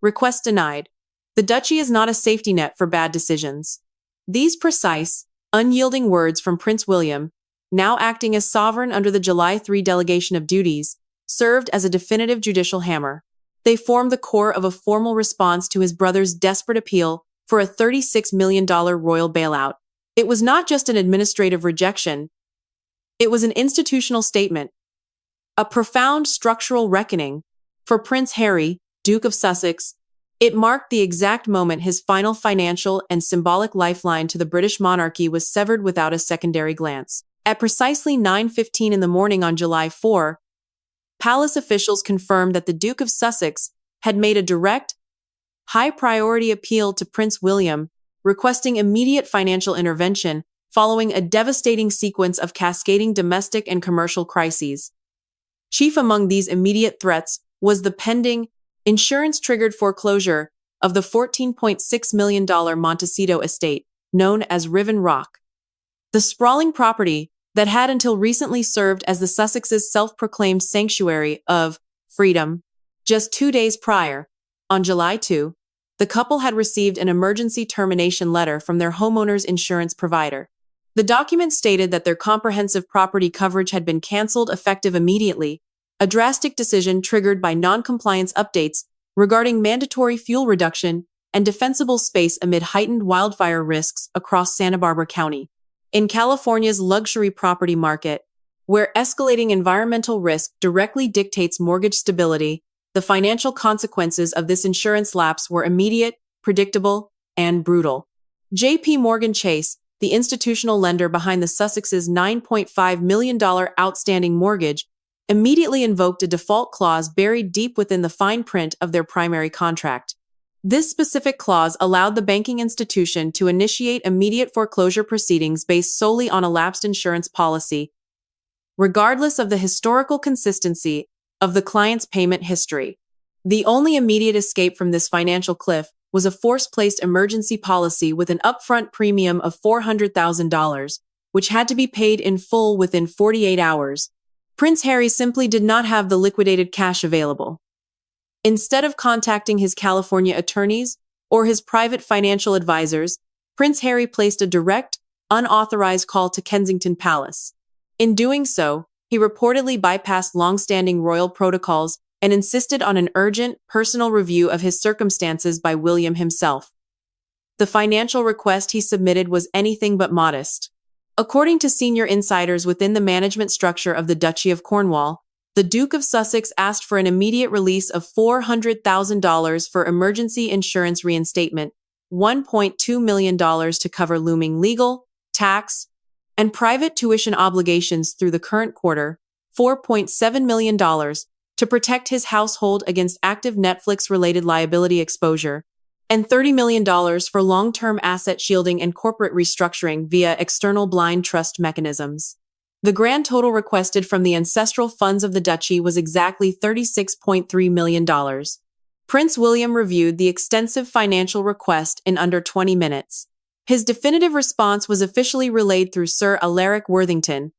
Request denied. The duchy is not a safety net for bad decisions. These precise, unyielding words from Prince William, now acting as sovereign under the July 3 delegation of duties, served as a definitive judicial hammer. They formed the core of a formal response to his brother's desperate appeal for a $36 million royal bailout. It was not just an administrative rejection. It was an institutional statement, a profound structural reckoning. For Prince Harry, Duke of Sussex, it marked the exact moment his final financial and symbolic lifeline to the British monarchy was severed without a secondary glance. At precisely 9:15 in the morning on July 4, palace officials confirmed that the Duke of Sussex had made a direct, high-priority appeal to Prince William, requesting immediate financial intervention following a devastating sequence of cascading domestic and commercial crises. Chief among these immediate threats was the pending, insurance-triggered foreclosure of the $14.6 million Montecito estate, known as Riven Rock. The sprawling property that had until recently served as the Sussexes' self-proclaimed sanctuary of freedom. Just 2 days prior, on July 2, the couple had received an emergency termination letter from their homeowner's insurance provider. The document stated that their comprehensive property coverage had been canceled effective immediately, a drastic decision triggered by non-compliance updates regarding mandatory fuel reduction and defensible space amid heightened wildfire risks across Santa Barbara County. In California's luxury property market, where escalating environmental risk directly dictates mortgage stability, the financial consequences of this insurance lapse were immediate, predictable, and brutal. J.P. Morgan Chase, the institutional lender behind the Sussexes' $9.5 million outstanding mortgage, immediately invoked a default clause buried deep within the fine print of their primary contract. This specific clause allowed the banking institution to initiate immediate foreclosure proceedings based solely on a lapsed insurance policy, regardless of the historical consistency of the client's payment history. The only immediate escape from this financial cliff was a force-placed emergency policy with an upfront premium of $400,000, which had to be paid in full within 48 hours. Prince Harry simply did not have the liquidated cash available. Instead of contacting his California attorneys or his private financial advisors, Prince Harry placed a direct, unauthorized call to Kensington Palace. In doing so, he reportedly bypassed long-standing royal protocols and insisted on an urgent, personal review of his circumstances by William himself. The financial request he submitted was anything but modest. According to senior insiders within the management structure of the Duchy of Cornwall, the Duke of Sussex asked for an immediate release of $400,000 for emergency insurance reinstatement, $1.2 million to cover looming legal, tax, and private tuition obligations through the current quarter, $4.7 million to protect his household against active Netflix-related liability exposure, and $30 million for long-term asset shielding and corporate restructuring via external blind trust mechanisms. The grand total requested from the ancestral funds of the duchy was exactly $36.3 million. Prince William reviewed the extensive financial request in under 20 minutes. His definitive response was officially relayed through Sir Alaric Worthington,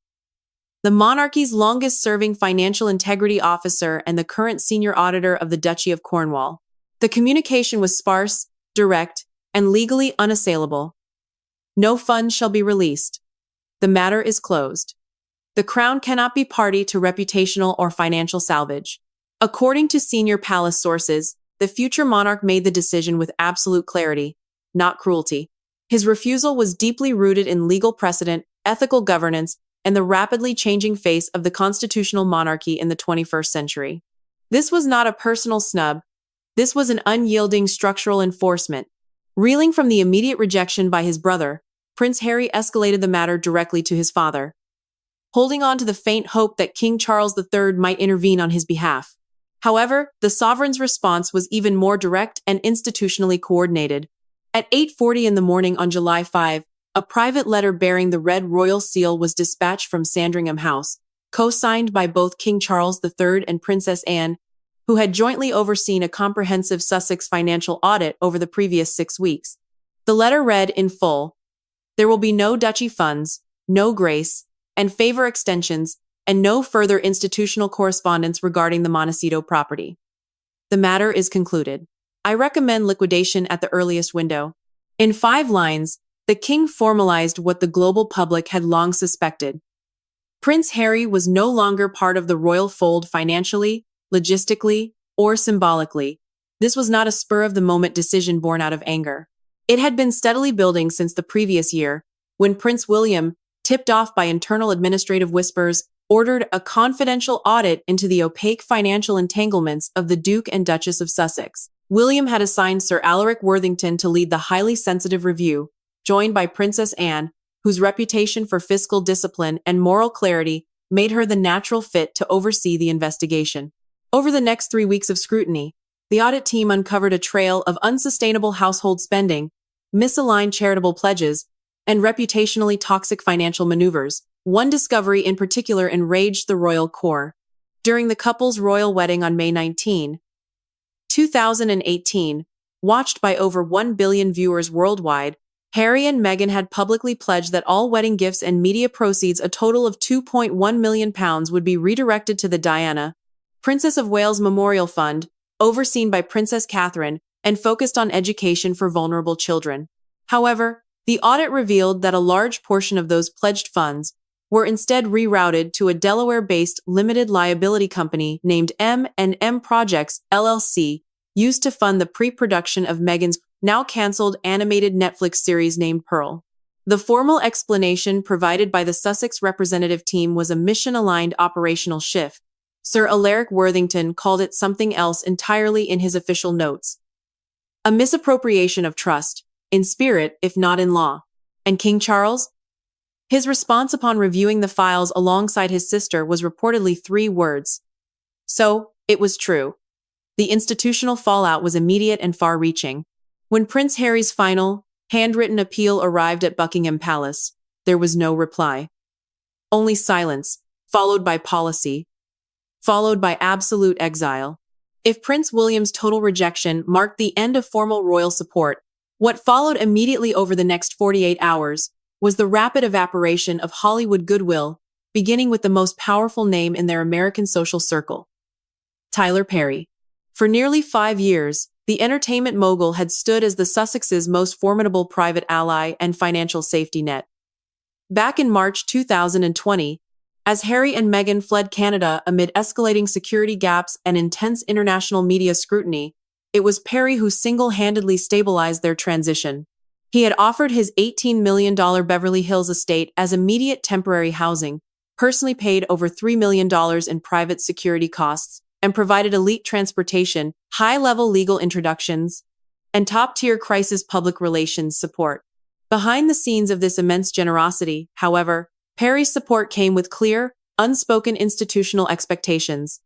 the monarchy's longest-serving financial integrity officer and the current senior auditor of the Duchy of Cornwall. The communication was sparse, direct, and legally unassailable. No funds shall be released. The matter is closed. The Crown cannot be party to reputational or financial salvage. According to senior palace sources, the future monarch made the decision with absolute clarity, not cruelty. His refusal was deeply rooted in legal precedent, ethical governance, and the rapidly changing face of the constitutional monarchy in the 21st century. This was not a personal snub. This was an unyielding structural enforcement. Reeling from the immediate rejection by his brother, Prince Harry escalated the matter directly to his father, holding on to the faint hope that King Charles III might intervene on his behalf. However, the sovereign's response was even more direct and institutionally coordinated. At 8:40 in the morning on July 5, a private letter bearing the red royal seal was dispatched from Sandringham House, co-signed by both King Charles III and Princess Anne, who had jointly overseen a comprehensive Sussex financial audit over the previous 6 weeks. The letter read in full, "There will be no duchy funds, no grace and favor extensions, and no further institutional correspondence regarding the Montecito property. The matter is concluded. I recommend liquidation at the earliest window. In 5 lines, the king formalized what the global public had long suspected. Prince Harry was no longer part of the royal fold financially, logistically, or symbolically. This was not a spur-of-the-moment decision born out of anger. It had been steadily building since the previous year, when Prince William, tipped off by internal administrative whispers, ordered a confidential audit into the opaque financial entanglements of the Duke and Duchess of Sussex. William had assigned Sir Alaric Worthington to lead the highly sensitive review, joined by Princess Anne, whose reputation for fiscal discipline and moral clarity made her the natural fit to oversee the investigation. Over the next 3 weeks of scrutiny, the audit team uncovered a trail of unsustainable household spending, misaligned charitable pledges, and reputationally toxic financial maneuvers. One discovery in particular enraged the royal core. During the couple's royal wedding on May 19, 2018, watched by over 1 billion viewers worldwide, Harry and Meghan had publicly pledged that all wedding gifts and media proceeds, a total of £2.1 million, would be redirected to the Diana, Princess of Wales Memorial Fund, overseen by Princess Catherine, and focused on education for vulnerable children. However, the audit revealed that a large portion of those pledged funds were instead rerouted to a Delaware-based limited liability company named M&M Projects, LLC, used to fund the pre-production of Meghan's now-cancelled animated Netflix series named Peril. The formal explanation provided by the Sussex representative team was a mission-aligned operational shift. Sir Alaric Worthington called it something else entirely in his official notes. A misappropriation of trust, in spirit if not in law. And King Charles? His response upon reviewing the files alongside his sister was reportedly 3 words. So, it was true. The institutional fallout was immediate and far-reaching. When Prince Harry's final, handwritten appeal arrived at Buckingham Palace, there was no reply. Only silence, followed by policy, followed by absolute exile. If Prince William's total rejection marked the end of formal royal support, what followed immediately over the next 48 hours was the rapid evaporation of Hollywood goodwill, beginning with the most powerful name in their American social circle, Tyler Perry. For nearly 5 years, the entertainment mogul had stood as the Sussexes' most formidable private ally and financial safety net. Back in March 2020, as Harry and Meghan fled Canada amid escalating security gaps and intense international media scrutiny, it was Perry who single-handedly stabilized their transition. He had offered his $18 million Beverly Hills estate as immediate temporary housing, personally paid over $3 million in private security costs, and provided elite transportation, high-level legal introductions, and top-tier crisis public relations support. Behind the scenes of this immense generosity, however, Perry's support came with clear, unspoken institutional expectations.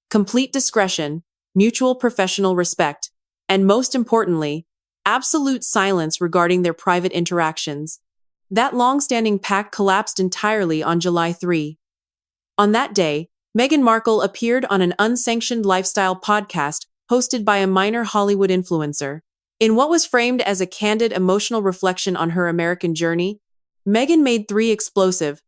Complete discretion, mutual professional respect, and most importantly, absolute silence regarding their private interactions. That long-standing pact collapsed entirely on July 3. On that day, Meghan Markle appeared on an unsanctioned lifestyle podcast hosted by a minor Hollywood influencer. In what was framed as a candid, emotional reflection on her American journey, Meghan made 3 explosive,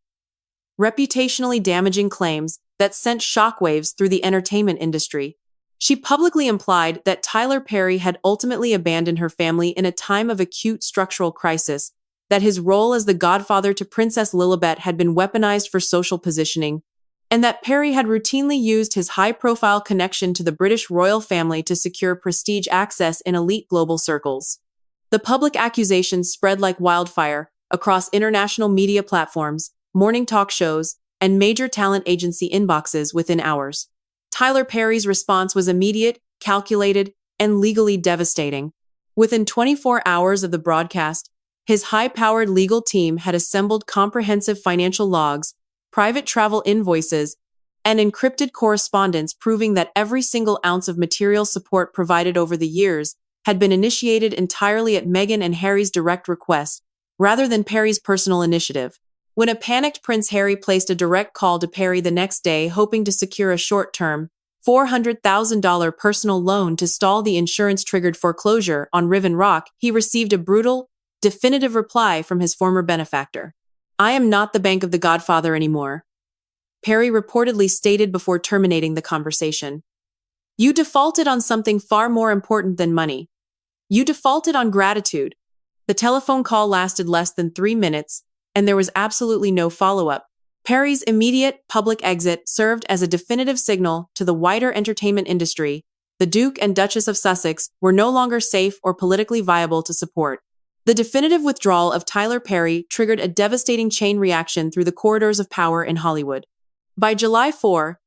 reputationally damaging claims that sent shockwaves through the entertainment industry. She publicly implied that Tyler Perry had ultimately abandoned her family in a time of acute structural crisis, that his role as the godfather to Princess Lilibet had been weaponized for social positioning, and that Perry had routinely used his high-profile connection to the British royal family to secure prestige access in elite global circles. The public accusations spread like wildfire across international media platforms, morning talk shows, and major talent agency inboxes within hours. Tyler Perry's response was immediate, calculated, and legally devastating. Within 24 hours of the broadcast, his high-powered legal team had assembled comprehensive financial logs, private travel invoices, and encrypted correspondence proving that every single ounce of material support provided over the years had been initiated entirely at Meghan and Harry's direct request, rather than Perry's personal initiative. When a panicked Prince Harry placed a direct call to Perry the next day hoping to secure a short-term, $400,000 personal loan to stall the insurance-triggered foreclosure on Riven Rock, he received a brutal, definitive reply from his former benefactor. "I am not the bank of the Godfather anymore," Perry reportedly stated before terminating the conversation. You defaulted on something far more important than money. You defaulted on gratitude. The telephone call lasted less than 3 minutes, and there was absolutely no follow-up. Perry's immediate public exit served as a definitive signal to the wider entertainment industry. The Duke and Duchess of Sussex were no longer safe or politically viable to support. The definitive withdrawal of Tyler Perry triggered a devastating chain reaction through the corridors of power in Hollywood. By July 4,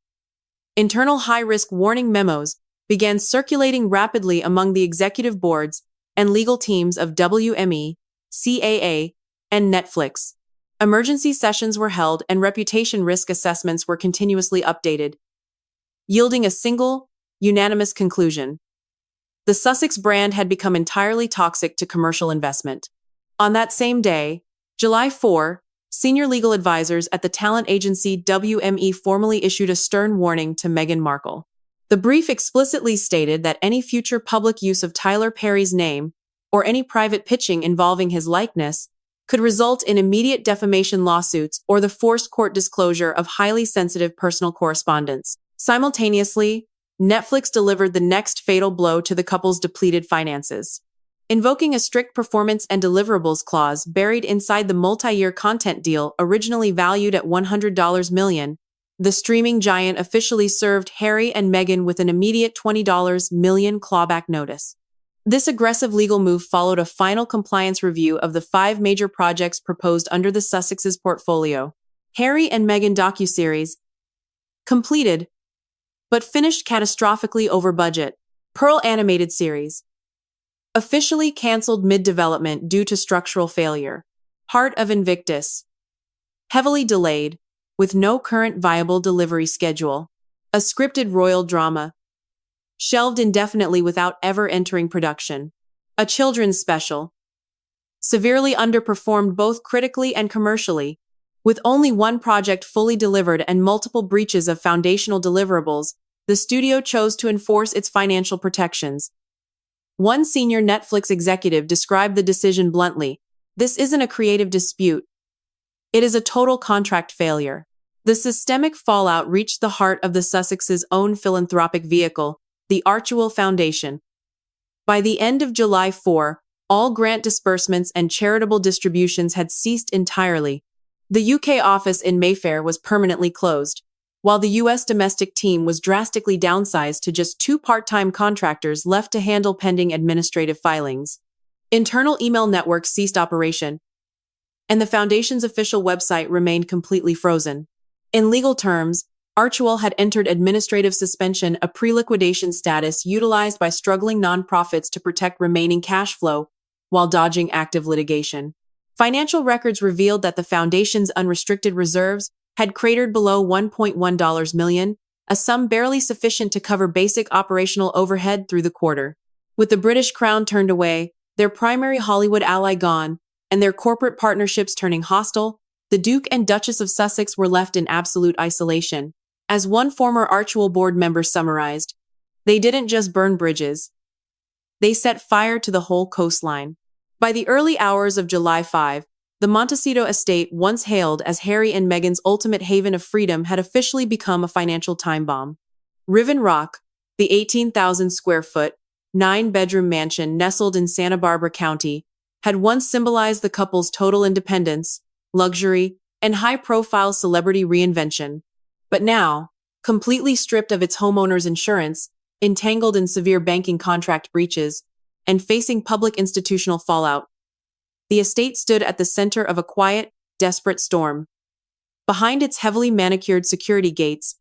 internal high-risk warning memos began circulating rapidly among the executive boards and legal teams of WME, CAA, and Netflix. Emergency sessions were held and reputation risk assessments were continuously updated, yielding a single, unanimous conclusion. The Sussex brand had become entirely toxic to commercial investment. On that same day, July 4, senior legal advisors at the talent agency WME formally issued a stern warning to Meghan Markle. The brief explicitly stated that any future public use of Tyler Perry's name, or any private pitching involving his likeness, could result in immediate defamation lawsuits or the forced court disclosure of highly sensitive personal correspondence. Simultaneously, Netflix delivered the next fatal blow to the couple's depleted finances. Invoking a strict performance and deliverables clause buried inside the multi-year content deal originally valued at $100 million, the streaming giant officially served Harry and Meghan with an immediate $20 million clawback notice. This aggressive legal move followed a final compliance review of the 5 major projects proposed under the Sussex's portfolio. Harry and Meghan docuseries, completed, but finished catastrophically over budget. Peril animated series, officially canceled mid-development due to structural failure. Heart of Invictus, heavily delayed, with no current viable delivery schedule. A scripted royal drama, shelved indefinitely without ever entering production. A children's special, severely underperformed both critically and commercially. With only one project fully delivered and multiple breaches of foundational deliverables, the studio chose to enforce its financial protections. One senior Netflix executive described the decision bluntly: "This isn't a creative dispute. It is a total contract failure." The systemic fallout reached the heart of the Sussex's own philanthropic vehicle, the Archewell Foundation. By the end of July 4, all grant disbursements and charitable distributions had ceased entirely. The UK office in Mayfair was permanently closed, while the US domestic team was drastically downsized to just 2 part-time contractors left to handle pending administrative filings. Internal email networks ceased operation, and the Foundation's official website remained completely frozen. In legal terms, Archewell had entered administrative suspension, a pre-liquidation status utilized by struggling nonprofits to protect remaining cash flow while dodging active litigation. Financial records revealed that the Foundation's unrestricted reserves had cratered below $1.1 million, a sum barely sufficient to cover basic operational overhead through the quarter. With the British Crown turned away, their primary Hollywood ally gone, and their corporate partnerships turning hostile, the Duke and Duchess of Sussex were left in absolute isolation. As one former Archewell board member summarized, "They didn't just burn bridges. They set fire to the whole coastline." By the early hours of July 5, the Montecito estate, once hailed as Harry and Meghan's ultimate haven of freedom, had officially become a financial time bomb. Riven Rock, the 18,000-square-foot, 9-bedroom mansion nestled in Santa Barbara County, had once symbolized the couple's total independence, luxury, and high-profile celebrity reinvention. But now, completely stripped of its homeowner's insurance, entangled in severe banking contract breaches, and facing public institutional fallout, the estate stood at the center of a quiet, desperate storm. Behind its heavily manicured security gates,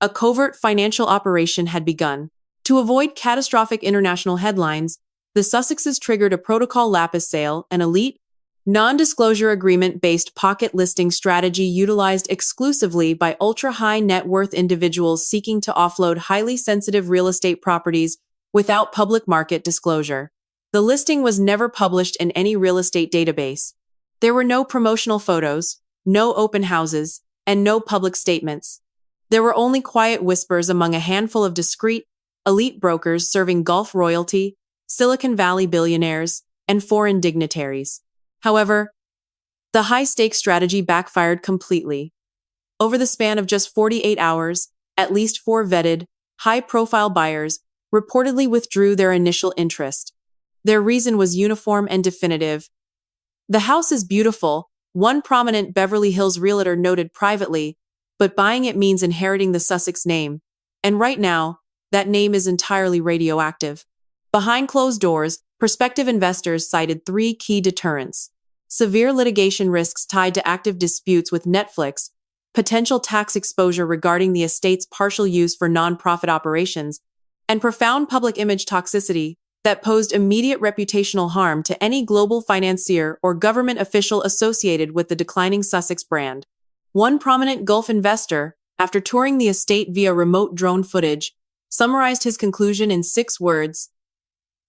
a covert financial operation had begun. To avoid catastrophic international headlines, the Sussexes triggered a protocol lapis sale, an elite, non-disclosure agreement-based pocket listing strategy utilized exclusively by ultra-high net worth individuals seeking to offload highly sensitive real estate properties without public market disclosure. The listing was never published in any real estate database. There were no promotional photos, no open houses, and no public statements. There were only quiet whispers among a handful of discreet, elite brokers serving Gulf royalty, Silicon Valley billionaires, and foreign dignitaries. However, the high-stakes strategy backfired completely. Over the span of just 48 hours, at least 4 vetted, high-profile buyers reportedly withdrew their initial interest. Their reason was uniform and definitive. "The house is beautiful," one prominent Beverly Hills realtor noted privately, "but buying it means inheriting the Sussex name. And right now, that name is entirely radioactive." Behind closed doors, prospective investors cited three key deterrents: severe litigation risks tied to active disputes with Netflix, potential tax exposure regarding the estate's partial use for non-profit operations, and profound public image toxicity that posed immediate reputational harm to any global financier or government official associated with the declining Sussex brand. One prominent Gulf investor, after touring the estate via remote drone footage, summarized his conclusion in 6 words: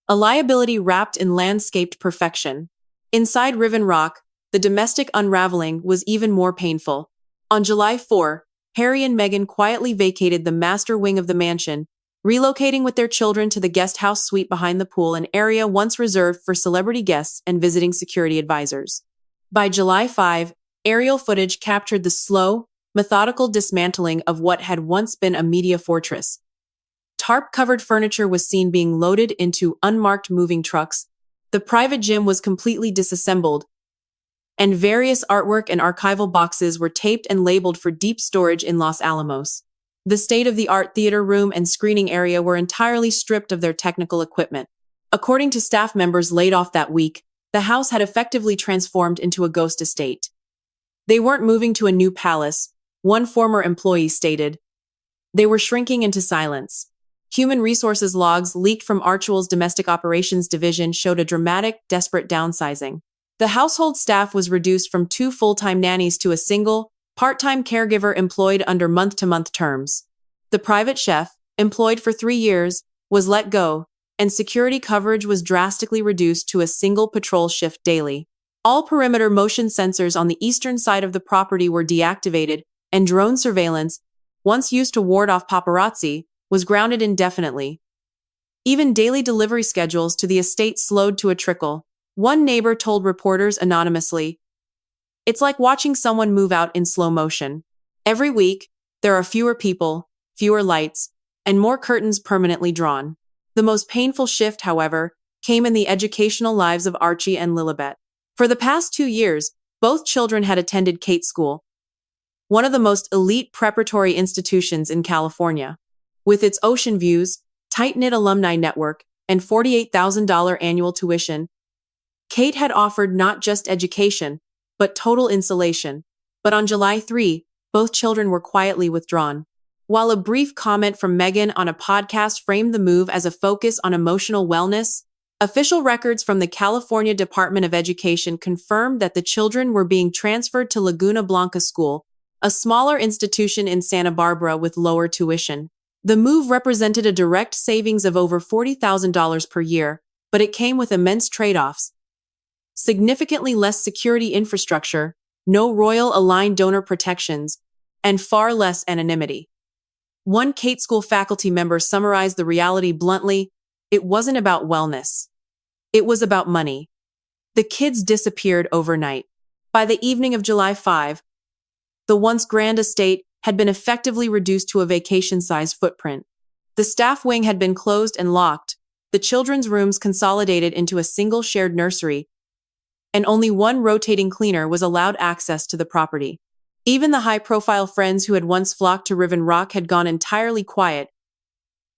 "A liability wrapped in landscaped perfection." Inside Riven Rock, the domestic unraveling was even more painful. On July 4, Harry and Meghan quietly vacated the master wing of the mansion, relocating with their children to the guest house suite behind the pool, an area once reserved for celebrity guests and visiting security advisors. By July 5, aerial footage captured the slow, methodical dismantling of what had once been a media fortress. Tarp-covered furniture was seen being loaded into unmarked moving trucks, the private gym was completely disassembled, and various artwork and archival boxes were taped and labeled for deep storage in Los Alamos. The state-of-the-art theater room and screening area were entirely stripped of their technical equipment. According to staff members laid off that week, the house had effectively transformed into a ghost estate. They weren't moving to a new palace, one former employee stated. They were shrinking into silence. Human resources logs leaked from Archewell's domestic operations division showed a dramatic, desperate downsizing. The household staff was reduced from 2 full-time nannies to a single, part-time caregiver employed under month-to-month terms. The private chef, employed for 3 years, was let go, and security coverage was drastically reduced to a single patrol shift daily. All perimeter motion sensors on the eastern side of the property were deactivated, and drone surveillance, once used to ward off paparazzi, was grounded indefinitely. Even daily delivery schedules to the estate slowed to a trickle. One neighbor told reporters anonymously, "It's like watching someone move out in slow motion. Every week, there are fewer people, fewer lights, and more curtains permanently drawn." The most painful shift, however, came in the educational lives of Archie and Lilibet. For the past 2 years, both children had attended Kate School, one of the most elite preparatory institutions in California. With its ocean views, tight-knit alumni network, and $48,000 annual tuition, Kate had offered not just education, but total insulation. But on July 3, both children were quietly withdrawn. While a brief comment from Meghan on a podcast framed the move as a focus on emotional wellness, official records from the California Department of Education confirmed that the children were being transferred to Laguna Blanca School, a smaller institution in Santa Barbara with lower tuition. The move represented a direct savings of over $40,000 per year, but it came with immense trade-offs. Significantly less security infrastructure, no royal-aligned donor protections, and far less anonymity. One Kate School faculty member summarized the reality bluntly: "It wasn't about wellness. It was about money." The kids disappeared overnight. By the evening of July 5, the once grand estate had been effectively reduced to a vacation-sized footprint. The staff wing had been closed and locked, the children's rooms consolidated into a single shared nursery, and only one rotating cleaner was allowed access to the property. Even the high-profile friends who had once flocked to Riven Rock had gone entirely quiet,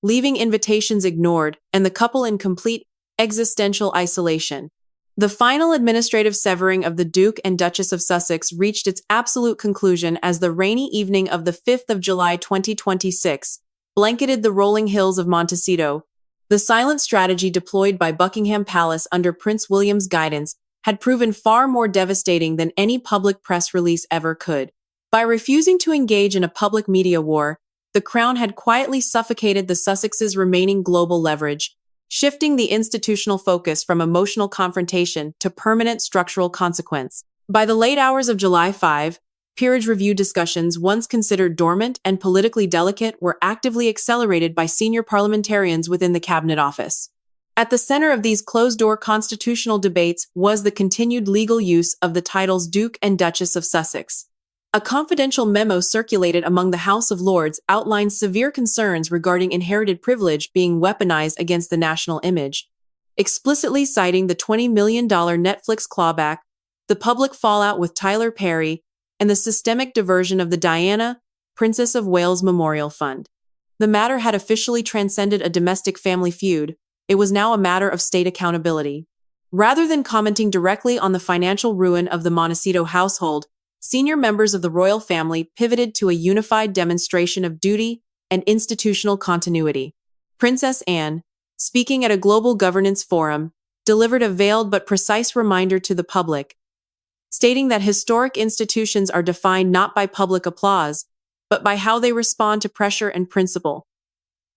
leaving invitations ignored and the couple in complete existential isolation. The final administrative severing of the Duke and Duchess of Sussex reached its absolute conclusion as the rainy evening of the 5th of July 2026 blanketed the rolling hills of Montecito. The silent strategy deployed by Buckingham Palace under Prince William's guidance had proven far more devastating than any public press release ever could. By refusing to engage in a public media war, the Crown had quietly suffocated the Sussexes' remaining global leverage, shifting the institutional focus from emotional confrontation to permanent structural consequence. By the late hours of July 5, peerage review discussions, once considered dormant and politically delicate, were actively accelerated by senior parliamentarians within the Cabinet Office. At the center of these closed-door constitutional debates was the continued legal use of the titles Duke and Duchess of Sussex. A confidential memo circulated among the House of Lords outlined severe concerns regarding inherited privilege being weaponized against the national image, explicitly citing the $20 million Netflix clawback, the public fallout with Tyler Perry, and the systemic diversion of the Diana, Princess of Wales Memorial Fund. The matter had officially transcended a domestic family feud. It was now a matter of state accountability. Rather than commenting directly on the financial ruin of the Montecito household, senior members of the royal family pivoted to a unified demonstration of duty and institutional continuity. Princess Anne, speaking at a global governance forum, delivered a veiled but precise reminder to the public, stating that historic institutions are defined not by public applause, but by how they respond to pressure and principle.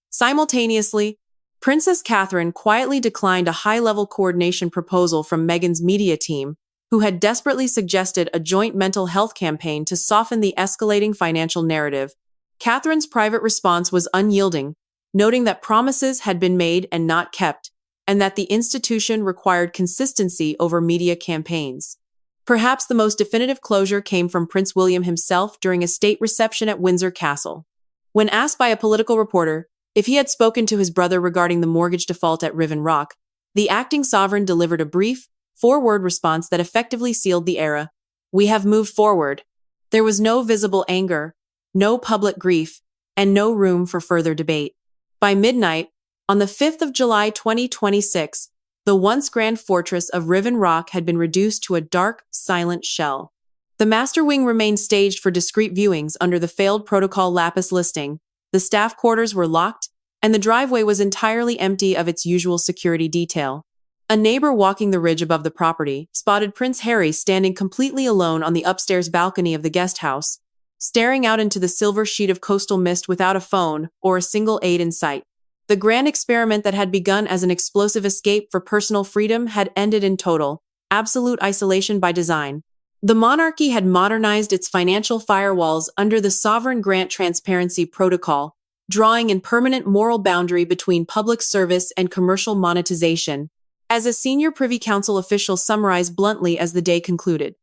Simultaneously, Princess Catherine quietly declined a high-level coordination proposal from Meghan's media team, who had desperately suggested a joint mental health campaign to soften the escalating financial narrative. Catherine's private response was unyielding, noting that promises had been made and not kept, and that the institution required consistency over media campaigns. Perhaps the most definitive closure came from Prince William himself during a state reception at Windsor Castle. When asked by a political reporter if he had spoken to his brother regarding the mortgage default at Riven Rock, the acting sovereign delivered a brief, four-word response that effectively sealed the era. "We have moved forward." There was no visible anger, no public grief, and no room for further debate. By midnight, on the 5th of July 2026, the once grand fortress of Riven Rock had been reduced to a dark, silent shell. The master wing remained staged for discreet viewings under the failed protocol lapis listing. The staff quarters were locked, and the driveway was entirely empty of its usual security detail. A neighbor walking the ridge above the property spotted Prince Harry standing completely alone on the upstairs balcony of the guest house, staring out into the silver sheet of coastal mist without a phone or a single aide in sight. The grand experiment that had begun as an explosive escape for personal freedom had ended in total, absolute isolation by design. The monarchy had modernized its financial firewalls under the Sovereign Grant Transparency Protocol, drawing a permanent moral boundary between public service and commercial monetization, as a senior Privy Council official summarized bluntly as the day concluded.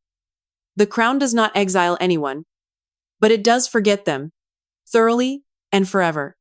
"The crown does not exile anyone, but it does forget them, thoroughly and forever."